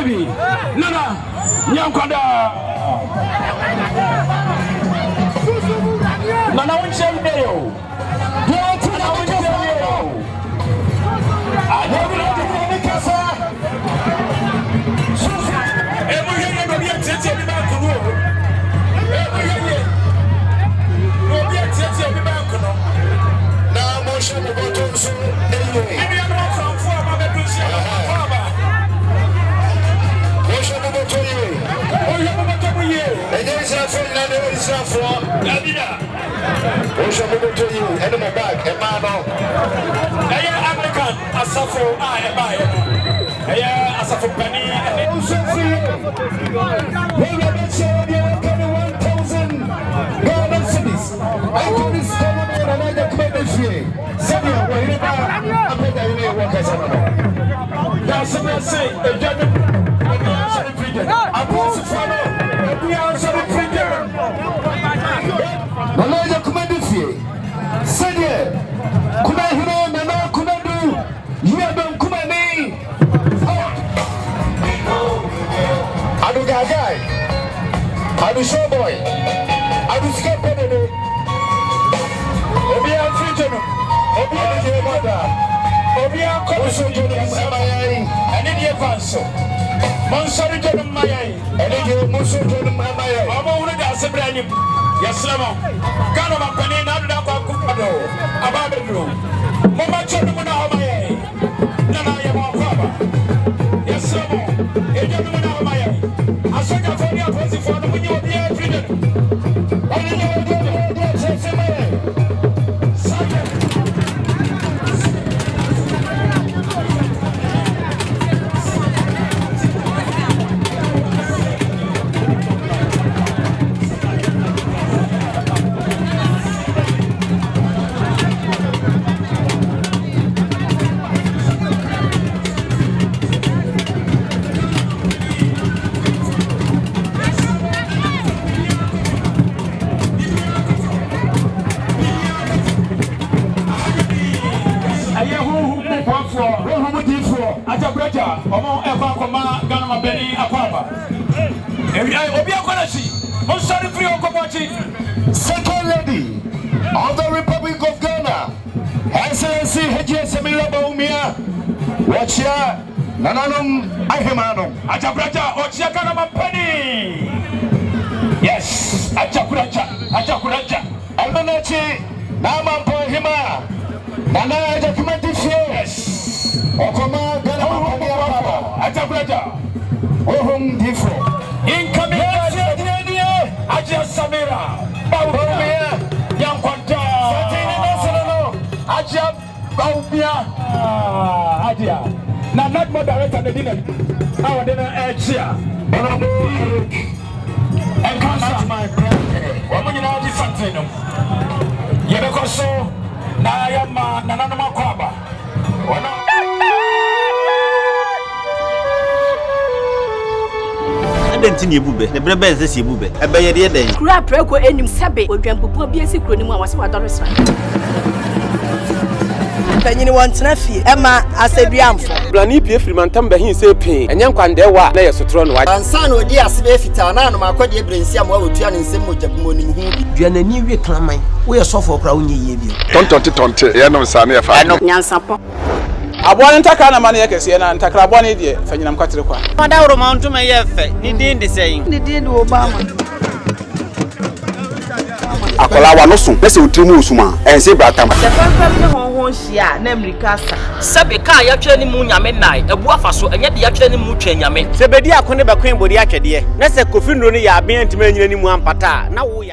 Baby, Nana, Nyankwada. Nana, what's your name? Ajagurajah, Omo Eva Koma, Ghana Beni Appiah. Second Lady of the Republic of Ghana, Excellency Hemaa, watch ya, Nananum, Hemaa, Ajagurajah, Ajagurajah, yes, Ajagurajah, Almanachi, Namampong Hemaa, Nana Ajagurajah, yes, Okoma, Ghana, Ajagurajah, Ohum Difo, incoming Ajia Samira, Baumia, Yankwanta, Ajia Baumia, Ajia. Now, not more director than the dinner. Our dinner edge here. And cancer, my friend. Woman, you know, this something. Yebekoso, Nayama, Nanama Kwaba. Dentini bube ne brebe nse si bube ebe ye de den kura preko enim sebe odwampopo bi esi kroni mu a wase wadore sra panyini wontena fie ema aseduamfo blani pie frimantam ba hin se pin enye nkwande wa na yesotro no wa ansa na odi asebe fita na no akode ebrensi am wa otua ne nsem mojabumo ni hu bi duanani wie klaman wo ye sofo kra wonye yie bi tontonte ye no nsa na ye fa Nyansapo abone ntakra na mane yakese na ntakra abone de fanyinam kwatere kwa mada woro mantu me ye fe ni din de sein ni din do Obama akola wa no so pese otrimu osuma ense bratam the family ne honhon hia na America sa sabe ka ya twa ni mu nyame nai ebu afaso enye de ya twa ni mu twa nyame sebedi akone be kwen bodi atwede na se kofi nro ne ya aben antima nyina ni mu ampata na wo ya